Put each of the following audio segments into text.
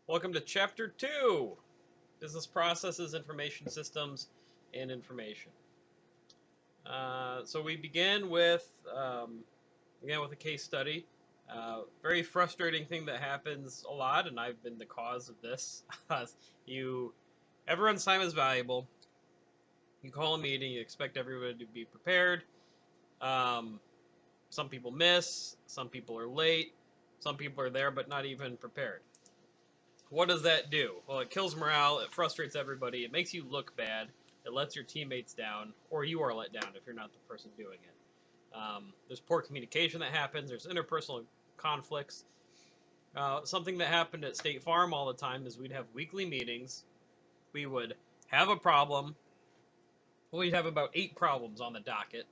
Welcome to Chapter 2, Business Processes, Information Systems, and Information. So we begin with a case study. Very frustrating thing that happens a lot, and I've been the cause of this. Everyone's time is valuable. You call a meeting, you expect everybody to be prepared. Some people miss, some people are late, some people are there but not even prepared. What does that do? Well, it kills morale, it frustrates everybody, it makes you look bad, it lets your teammates down, or you are let down if you're not the person doing it. There's poor communication that happens, there's interpersonal conflicts. Something that happened at State Farm all the time is we'd have weekly meetings, we would have a problem, we'd have about 8 problems on the docket,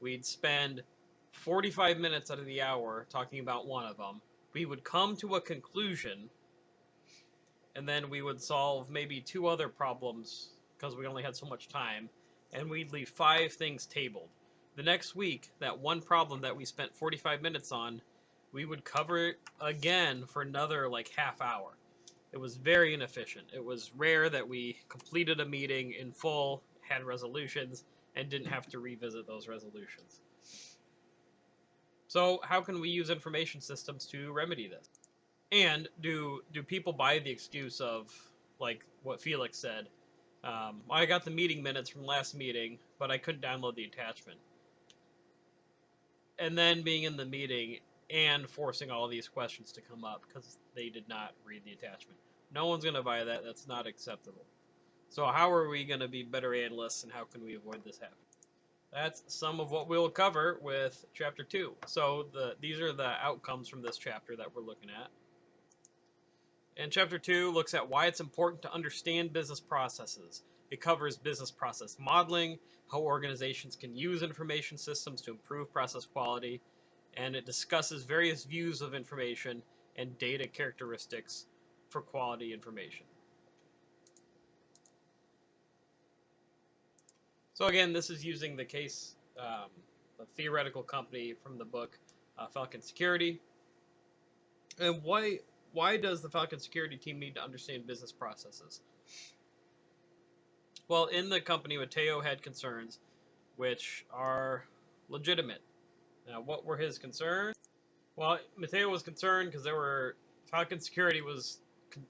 we'd spend 45 minutes out of the hour talking about one of them, we would come to a conclusion, and then we would solve maybe 2 other problems because we only had so much time, and we'd leave 5 things tabled. The next week, that one problem that we spent 45 minutes on, we would cover it again for another like half hour. It was very inefficient. It was rare that we completed a meeting in full, had resolutions, and didn't have to revisit those resolutions. So how can we use information systems to remedy this? And do people buy the excuse of, like what Felix said, I got the meeting minutes from last meeting, but I couldn't download the attachment. And then being in the meeting and forcing all these questions to come up because they did not read the attachment. No one's going to buy that. That's not acceptable. So how are we going to be better analysts, and how can we avoid this happening? That's some of what we'll cover with Chapter 2. So these are the outcomes from this chapter that we're looking at. And Chapter 2 looks at why it's important to understand business processes. It covers business process modeling, how organizations can use information systems to improve process quality, and it discusses various views of information and data characteristics for quality information. So again, this is using the case, a theoretical company from the book Falcon Security. And why does the Falcon Security team need to understand business processes? Well, in the company, Matteo had concerns which are legitimate. Now, what were his concerns? Well, Matteo was concerned because Falcon Security was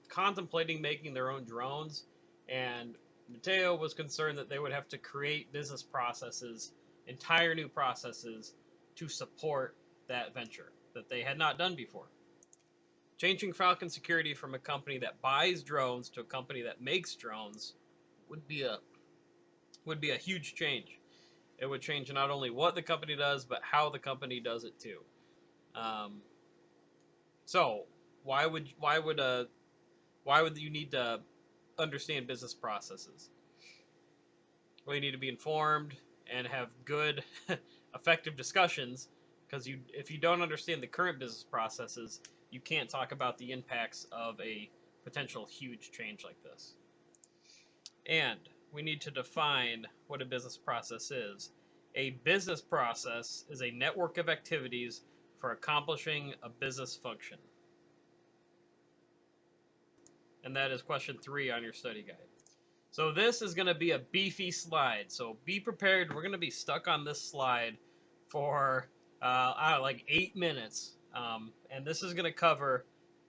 contemplating making their own drones, and Matteo was concerned that they would have to create business processes, entire new processes, to support that venture that they had not done before. Changing Falcon Security from a company that buys drones to a company that makes drones would be a huge change. It would change not only what the company does, but how the company does it too. So why would you need to understand business processes? Well, you need to be informed and have good, effective discussions, because if you don't understand the current business processes, you can't talk about the impacts of a potential huge change like this. And we need to define what a business process is. A business process is a network of activities for accomplishing a business function. And that is question 3 on your study guide. So this is going to be a beefy slide, so be prepared. We're going to be stuck on this slide for like 8 minutes, and this is going to cover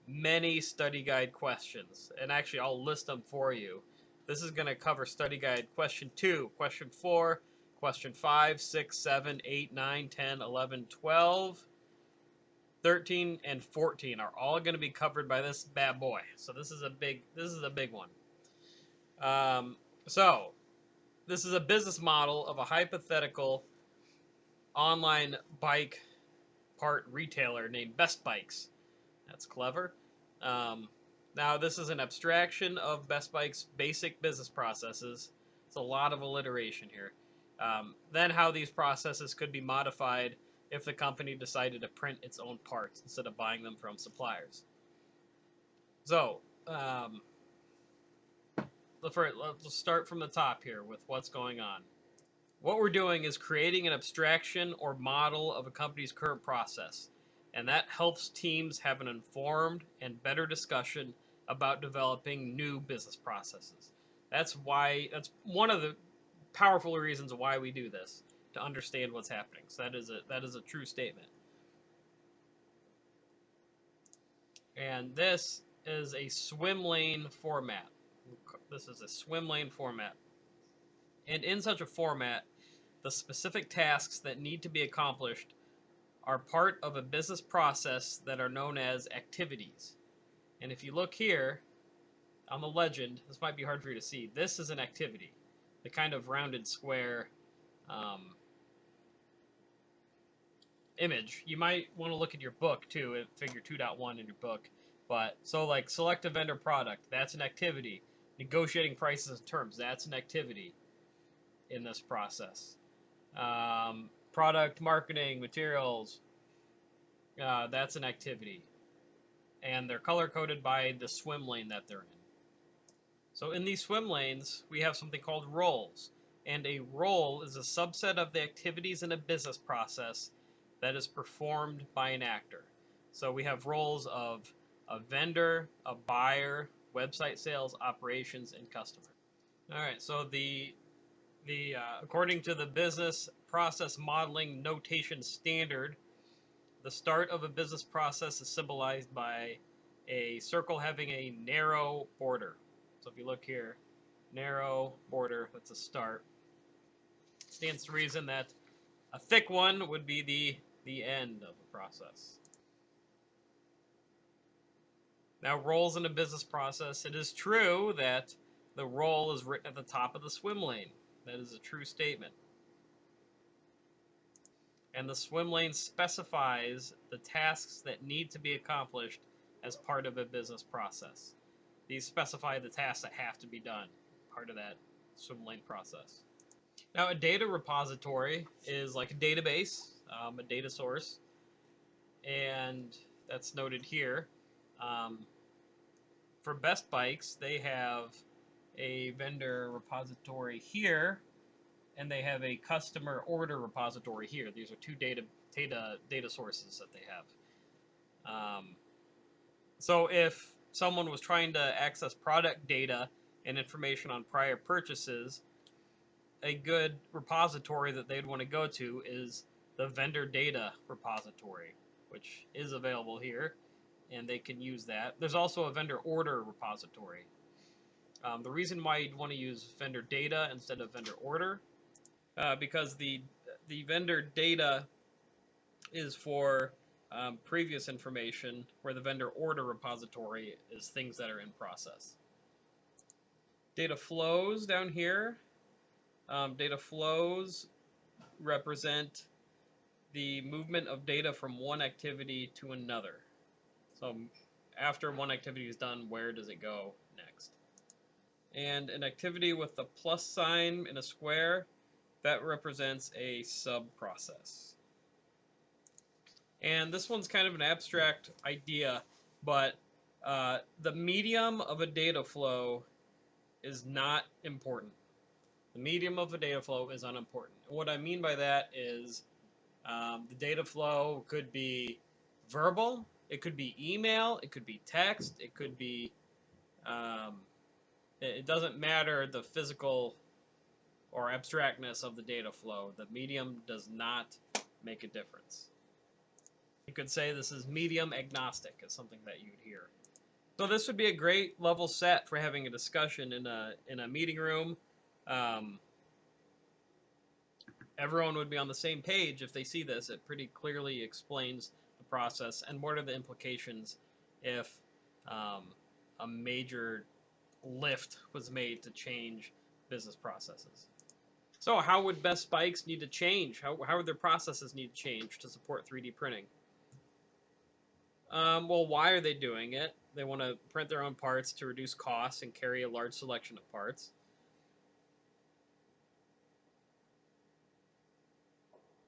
many study guide questions, and actually I'll list them for you. This is going to cover study guide question 2, question 4, question 5, 6, 7, 8, 9, 10, 11, 12, 13, and 14 are all going to be covered by this bad boy. So this is a big one. So this is a business model of a hypothetical online bike part retailer named Best Bikes. That's clever. Now this is an abstraction of Best Bike's basic business processes. It's a lot of alliteration here. Then how these processes could be modified if the company decided to print its own parts instead of buying them from suppliers. So let's start from the top here with what's going on. What we're doing is creating an abstraction or model of a company's current process, and that helps teams have an informed and better discussion about developing new business processes. That's one of the powerful reasons why we do this, to understand what's happening. So that is a true statement. And this is a swim lane format. This is a swim lane format. And in such a format, the specific tasks that need to be accomplished are part of a business process that are known as activities. And if you look here on the legend, this might be hard for you to see. This is an activity, the kind of rounded square image. You might want to look at your book too, at figure 2.1 in your book. But so like select a vendor product, that's an activity. Negotiating prices and terms, that's an activity in this process. Product marketing, materials, that's an activity. And they're color coded by the swim lane that they're in. So in these swim lanes, we have something called roles. And a role is a subset of the activities in a business process that is performed by an actor. So we have roles of a vendor, a buyer, website sales, operations, and customer. All right, so the according to the business process modeling notation standard, the start of a business process is symbolized by a circle having a narrow border. So if you look here, narrow border, that's a start. Stands to reason that a thick one would be the end of the process. Now, roles in a business process, it is true that the role is written at the top of the swim lane. That is a true statement. And the swim lane specifies the tasks that need to be accomplished as part of a business process. These specify the tasks that have to be done, part of that swim lane process. Now, a data repository is like a database, a data source, and that's noted here. For Best Bikes, they have a vendor repository here, and they have a customer order repository here. These are two data sources that they have. So if someone was trying to access product data and information on prior purchases, a good repository that they'd want to go to is the vendor data repository, which is available here, and they can use that. There's also a vendor order repository. The reason why you'd want to use vendor data instead of vendor order, because the vendor data is for previous information, where the vendor order repository is things that are in process. Data flows down here. Data flows represent the movement of data from one activity to another. So after one activity is done, where does it go next? And an activity with a plus sign in a square, that represents a sub-process. And this one's kind of an abstract idea, but the medium of a data flow is not important. The medium of a data flow is unimportant. What I mean by that is the data flow could be verbal, it could be email, it could be text, it could be, it doesn't matter the physical or abstractness of the data flow. The medium does not make a difference. You could say this is medium agnostic, is something that you'd hear. So this would be a great level set for having a discussion in a meeting room. Everyone would be on the same page if they see this. It pretty clearly explains the process and what are the implications if a major lift was made to change business processes. So how would Best Bikes need to change? How would their processes need to change to support 3D printing? Well, why are they doing it? They want to print their own parts to reduce costs and carry a large selection of parts.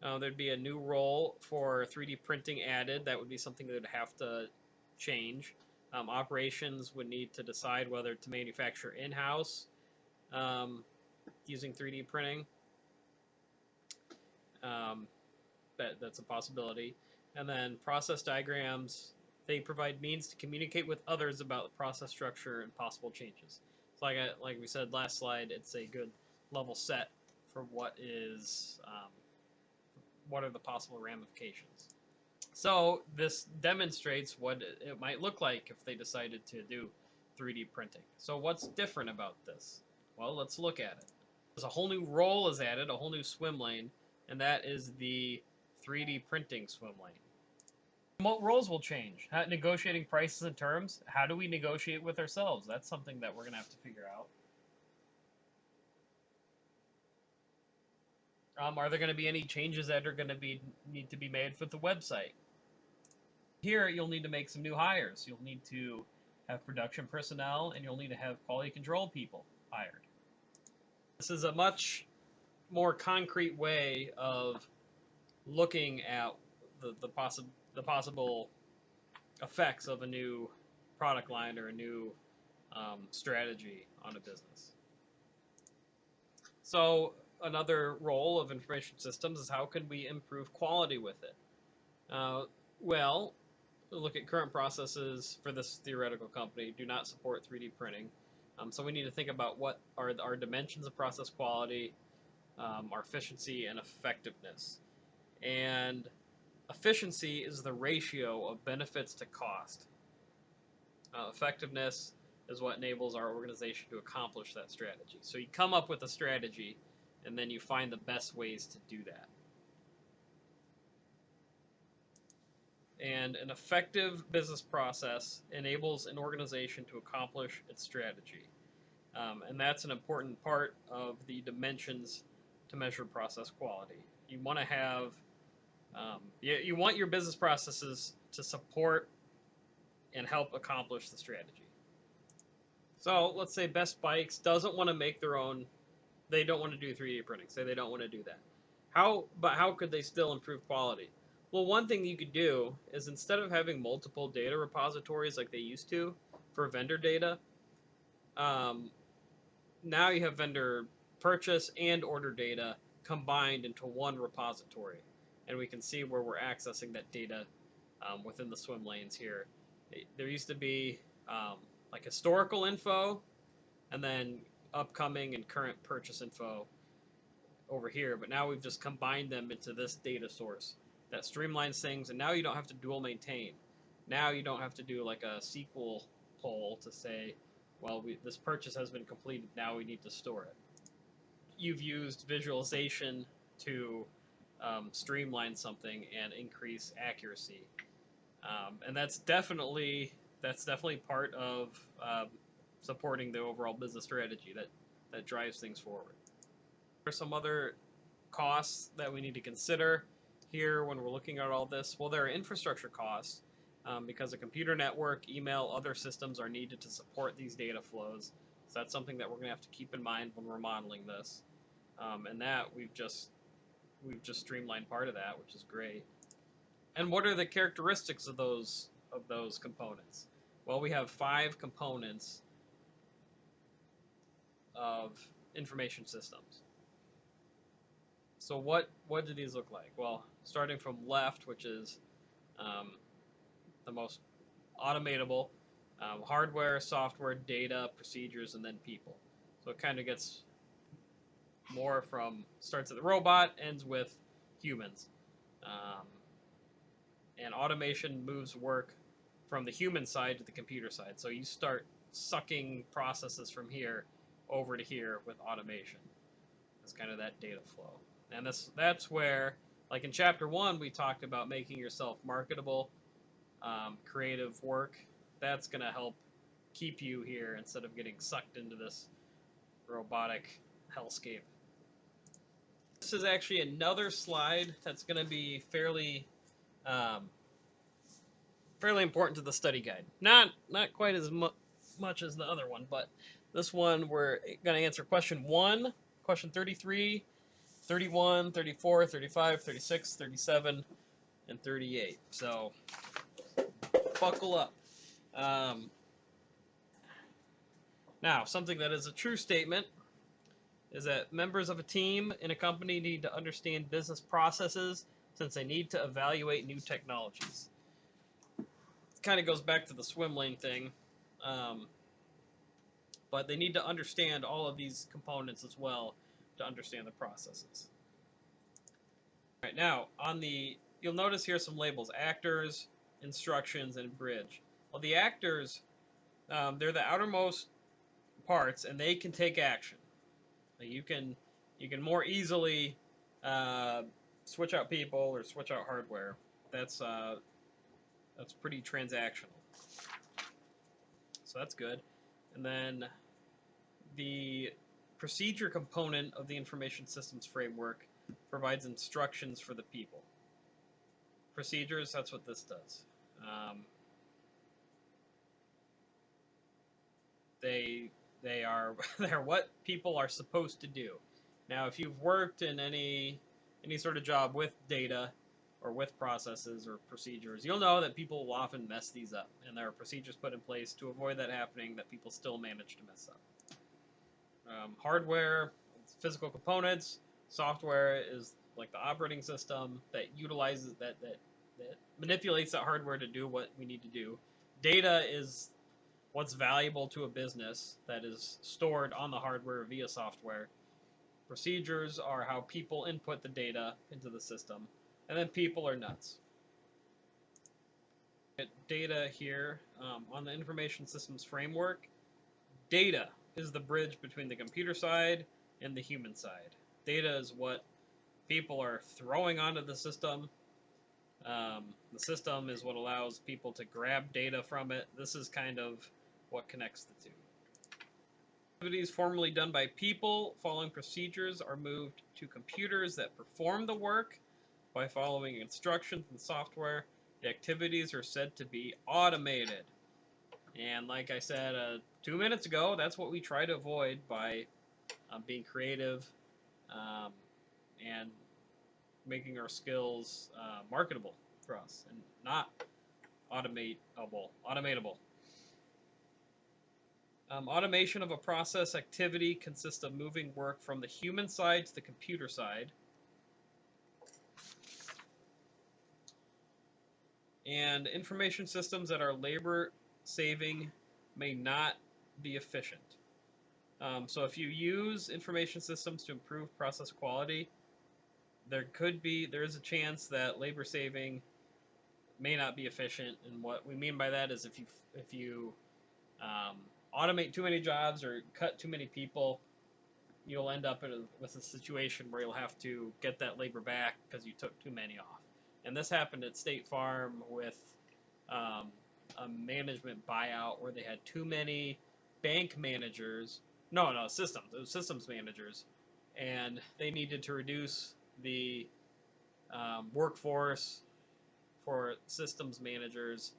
There'd be a new role for 3D printing added. That would be something that would have to change. Operations would need to decide whether to manufacture in-house using 3D printing. That's a possibility. And then process diagrams, They provide means to communicate with others about the process structure and possible changes. So like we said last slide, it's a good level set for what are the possible ramifications. So this demonstrates what it might look like if they decided to do 3D printing. So what's different about this? Well, let's look at it. There's a whole new role is added, a whole new swim lane, and that is the 3D printing swim lane. What roles will change? Negotiating prices and terms. How do we negotiate with ourselves? That's something that we're going to have to figure out. Are there going to be any changes that are going to need to be made with the website? Here, you'll need to make some new hires. You'll need to have production personnel, and you'll need to have quality control people hired. This is a much more concrete way of looking at the possible effects of a new product line or a new strategy on a business. So another role of information systems is how can we improve quality with it? Well, look at current processes for this theoretical company do not support 3D printing. So we need to think about what are our dimensions of process quality, our efficiency, and effectiveness. And efficiency is the ratio of benefits to cost. Effectiveness is what enables our organization to accomplish that strategy. So you come up with a strategy, and then you find the best ways to do that. And an effective business process enables an organization to accomplish its strategy. And that's an important part of the dimensions to measure process quality. You want to have, you want your business processes to support and help accomplish the strategy. So let's say Best Bikes doesn't want to make their own, they don't want to do 3D printing, say they don't want to do that. But how could they still improve quality? Well, one thing you could do is instead of having multiple data repositories like they used to for vendor data, now you have vendor purchase and order data combined into one repository. And we can see where we're accessing that data within the swim lanes here. There used to be like historical info and then upcoming and current purchase info over here, but now we've just combined them into this data source that streamlines things, and now you don't have to dual maintain. Now you don't have to do like a SQL poll to say, well, this purchase has been completed, now we need to store it. You've used visualization to streamline something and increase accuracy, and that's definitely part of supporting the overall business strategy that drives things forward. There are some other costs that we need to consider here when we're looking at all this. Well, there are infrastructure costs because a computer network, email, other systems are needed to support these data flows. So that's something that we're going to have to keep in mind when we're modeling this. And that we've just streamlined part of that, which is great. And what are the characteristics of those components? Well, we have 5 components of information systems. So what do these look like? Well, starting from left, which is the most automatable, hardware, software, data, procedures, and then people. So it kind of gets more from, starts at the robot, ends with humans. And automation moves work from the human side to the computer side. So you start sucking processes from here over to here with automation. It's kind of that data flow. And that's where, like in chapter 1, we talked about making yourself marketable, creative work. That's going to help keep you here instead of getting sucked into this robotic hellscape. This is actually another slide that's going to be fairly important to the study guide. Not quite as much as the other one, but this one we're going to answer question 1, question 33, 31, 34, 35, 36, 37, and 38. So buckle up. Now, something that is a true statement is that members of a team in a company need to understand business processes since they need to evaluate new technologies. It's kind of goes back to the swim lane thing. But they need to understand all of these components as well to understand the processes. All right, now you'll notice here some labels: actors, instructions, and bridge. Well, the actors, they're the outermost parts, and they can take action. You can more easily switch out people or switch out hardware. That's pretty transactional, so that's good. And then the procedure component of the information systems framework provides instructions for the people. Procedures, that's what this does. They are they're what people are supposed to do. Now, if you've worked in any sort of job with data or with processes or procedures, you'll know that people will often mess these up, and there are procedures put in place to avoid that happening that people still manage to mess up. Hardware, physical components. Software is like the operating system that utilizes that manipulates that hardware to do what we need to do. Data is what's valuable to a business that is stored on the hardware via software. Procedures are how people input the data into the system, and then people are nuts. Data here on the information systems framework. Data is the bridge between the computer side and the human side. Data is what people are throwing onto the system. The system is what allows people to grab data from it. This is kind of what connects the two. Activities formerly done by people following procedures are moved to computers that perform the work by following instructions and software. The activities are said to be automated. And like I said 2 minutes ago, that's what we try to avoid by being creative and making our skills marketable for us and not automatable. Automation of a process activity consists of moving work from the human side to the computer side. And information systems that are labor saving may not be efficient. So if you use information systems to improve process quality, there is a chance that labor saving may not be efficient. And what we mean by that is if you automate too many jobs or cut too many people, you'll end up with a situation where you'll have to get that labor back because you took too many off. And this happened at State Farm with a management buyout where they had too many bank managers. No, systems. It was systems managers, and they needed to reduce the workforce for systems managers.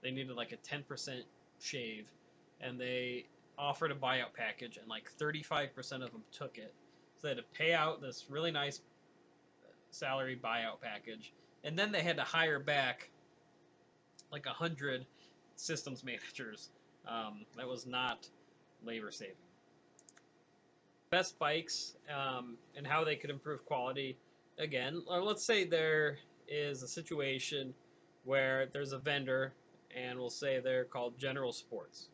They needed like a 10% shave, and they offered a buyout package, and like 35% of them took it. So they had to pay out this really nice salary buyout package, and then they had to hire back like 100 systems managers. That was not labor saving. Best bikes and how they could improve quality. Again, let's say there is a situation where there's a vendor, and we'll say they're called General Sports,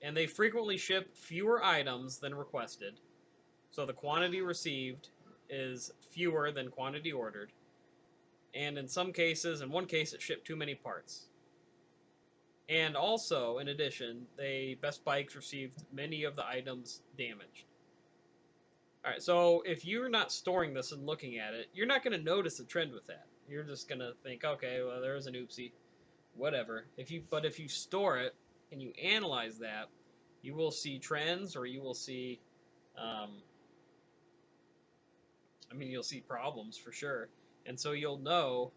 and they frequently ship fewer items than requested, so the quantity received is fewer than quantity ordered, and in one case it shipped too many parts. And also, in addition, Best Bikes received many of the items damaged. Alright, so if you're not storing this and looking at it, you're not going to notice a trend with that. You're just going to think, okay, well, there was an oopsie, whatever. But if you store it and you analyze that, you will see trends, or you will see, you'll see problems for sure. And so you'll know,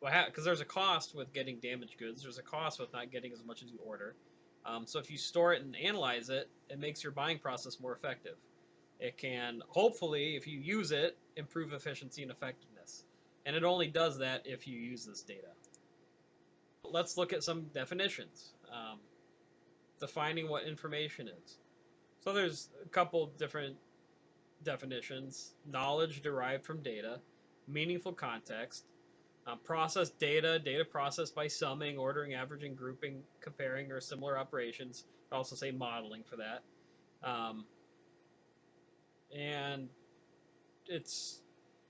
because there's a cost with getting damaged goods. There's a cost with not getting as much as you order. So if you store it and analyze it, it makes your buying process more effective. It can, hopefully, if you use it, improve efficiency and effectiveness. And it only does that if you use this data. Let's look at some definitions. Defining what information is. So there's a couple different definitions. Knowledge derived from data, meaningful context, Process data, data processed by summing, ordering, averaging, grouping, comparing, or similar operations. I also say modeling for that. Um, and it's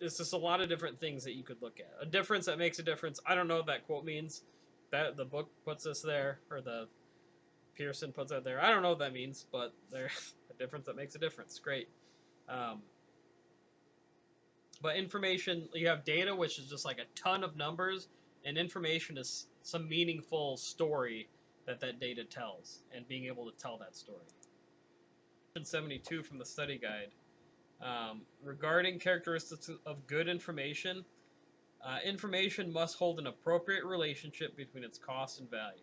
just a lot of different things that you could look at. A difference that makes a difference. I don't know what that quote means. That the book puts this there, or the Pearson puts that there. I don't know what that means, but there's a difference that makes a difference. Great. Um, but information, you have data, which is just like a ton of numbers, and information is some meaningful story that that data tells, and being able to tell that story. 72 from the study guide. Regarding characteristics of good information, information must hold an appropriate relationship between its cost and value.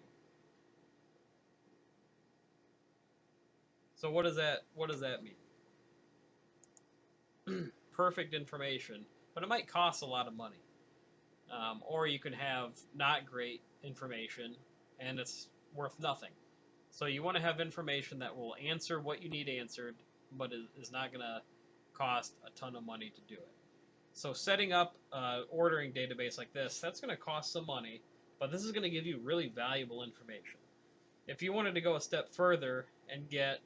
So what does that mean? Perfect information, but it might cost a lot of money. Or you can have not great information and it's worth nothing. So you want to have information that will answer what you need answered, but is not going to cost a ton of money to do it. So setting up an ordering database like this, that's going to cost some money, but this is going to give you really valuable information. If you wanted to go a step further and get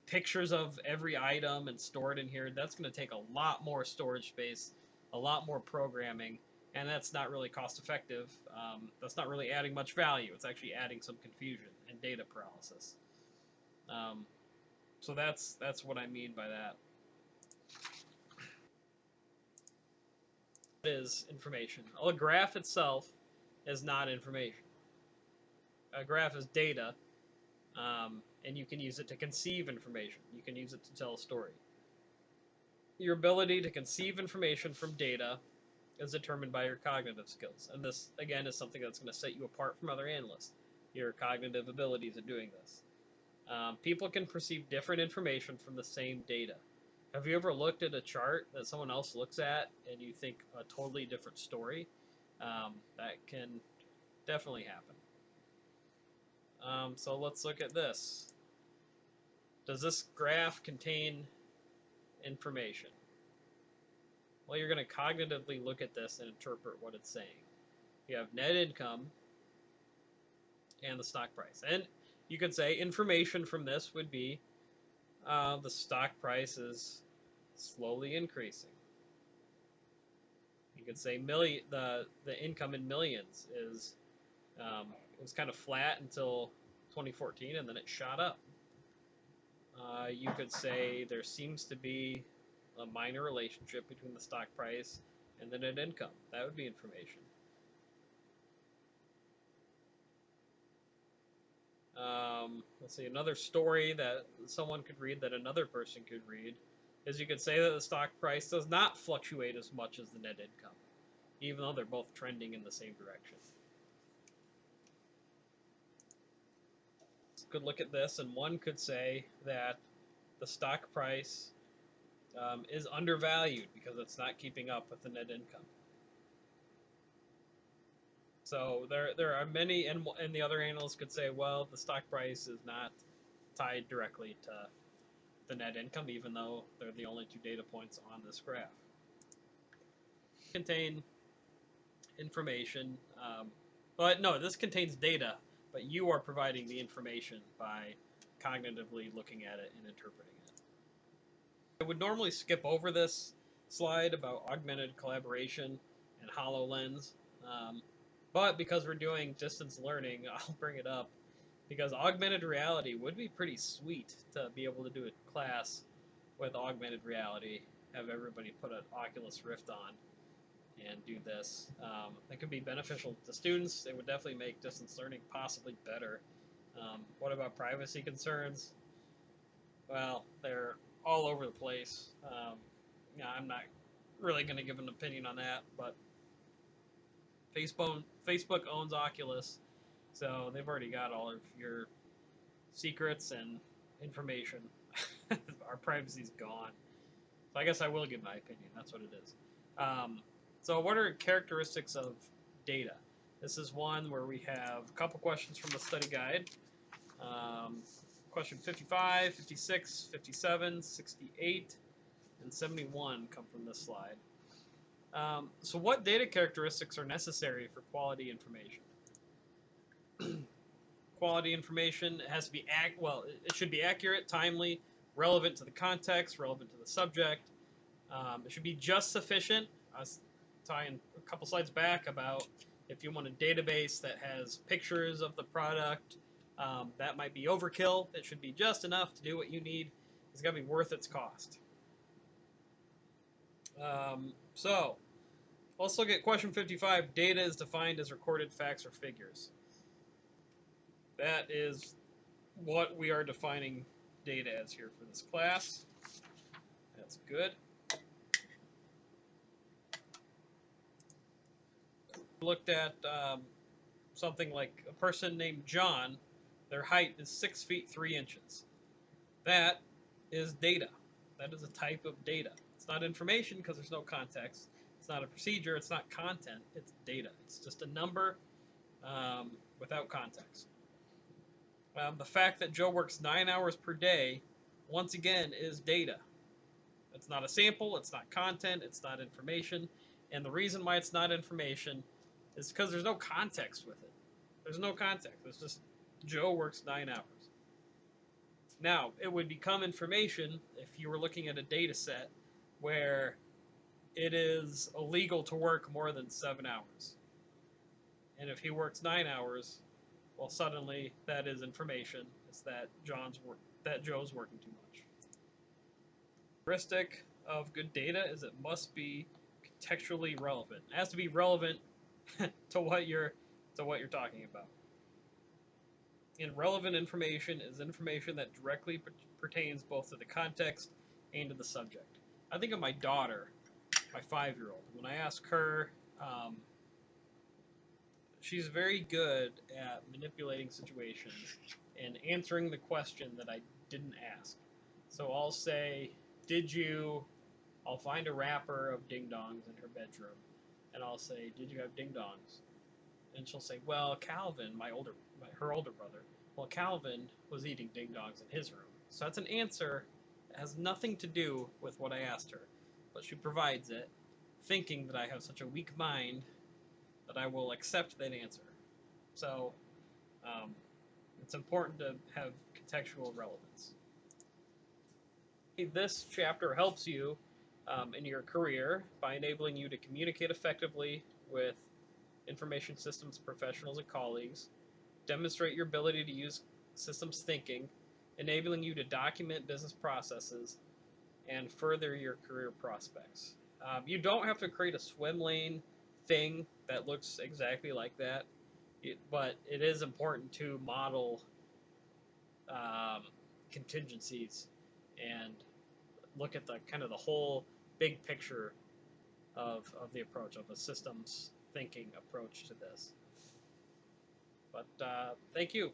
pictures of every item and store it in here, that's going to take a lot more storage space, a lot more programming, and that's not really cost effective. That's not really adding much value. It's actually adding some confusion and data paralysis. So that's what I mean by that. It is information. A graph itself is not information. A graph is data, and you can use it to conceive information. You can use it to tell a story. Your ability to conceive information from data is determined by your cognitive skills. And this, again, is something that's going to set you apart from other analysts, your cognitive abilities at doing this. People can perceive different information from the same data. Have you ever looked at a chart that someone else looks at and you think a totally different story? That can definitely happen. So let's look at this. Does this graph contain information? Well, you're going to cognitively look at this and interpret what it's saying. You have net income and the stock price. And you could say information from this would be the stock price is slowly increasing. You could say the income in millions is it was kind of flat until 2014 and then it shot up. You could say there seems to be a minor relationship between the stock price and the net income. That would be information. Let's see, another story that someone could read that another person could read is you could say that the stock price does not fluctuate as much as the net income, even though they're both trending in the same direction. Could look at this, and one could say that the stock price is undervalued because it's not keeping up with the net income. So there are many, and the other analysts could say, well, the stock price is not tied directly to the net income, even though they're the only two data points on this graph. Contain information, but no, this contains data, but you are providing the information by cognitively looking at it and interpreting it. I would normally skip over this slide about augmented collaboration and HoloLens, but because we're doing distance learning, I'll bring it up because augmented reality would be pretty sweet to be able to do a class with augmented reality, have everybody put an Oculus Rift on and do this. It could be beneficial to students. It would definitely make distance learning possibly better. What about privacy concerns? Well, they're all over the place. I'm not really going to give an opinion on that, but Facebook owns Oculus, so they've already got all of your secrets and information. Our privacy's gone. So I guess I will give my opinion. That's what it is. So what are characteristics of data? This is one where we have a couple questions from the study guide. Question 55, 56, 57, 68, and 71 come from this slide. So what data characteristics are necessary for quality information? Quality information has to be it should be accurate, timely, relevant to the context, relevant to the subject. It should be just sufficient. I was talking a couple slides back about if you want a database that has pictures of the product, that might be overkill. It should be just enough to do what you need. It's got to be worth its cost. So let's look at question 55. Data is defined as recorded facts or figures. That is what we are defining data as here for this class. That's good. Looked at something like a person named John. Their height is 6 feet 3 inches. That is data. That is a type of data. It's not information because there's no context. It's not a procedure. It's not content. It's data. It's just a number without context. The fact that Joe works 9 hours per day, once again, is data. It's not a sample. It's not content. It's not information. And the reason why it's not information is because there's no context with it. There's no context. It's just Joe works 9 hours. Now, it would become information if you were looking at a data set where it is illegal to work more than 7 hours. And if he works 9 hours, well, suddenly that is information. It's that Joe's working too much. Characteristic of good data is it must be contextually relevant. It has to be relevant to what you're talking about. And relevant information is information that directly pertains both to the context and to the subject. I think of my daughter, my 5-year-old. When I ask her, she's very good at manipulating situations and answering the question that I didn't ask. So I'll say, I'll find a wrapper of ding-dongs in her bedroom, and I'll say, did you have ding-dongs? And she'll say, well, Calvin, her older brother, well, Calvin was eating ding-dongs in his room. So that's an answer that has nothing to do with what I asked her, but she provides it, thinking that I have such a weak mind that I will accept that answer. So it's important to have contextual relevance. This chapter helps you in your career by enabling you to communicate effectively with information systems professionals and colleagues, demonstrate your ability to use systems thinking, enabling you to document business processes, and further your career prospects. You don't have to create a swim lane thing that looks exactly like that, but it is important to model contingencies and look at the kind of the whole big picture of the approach, of a systems thinking approach to this. But thank you.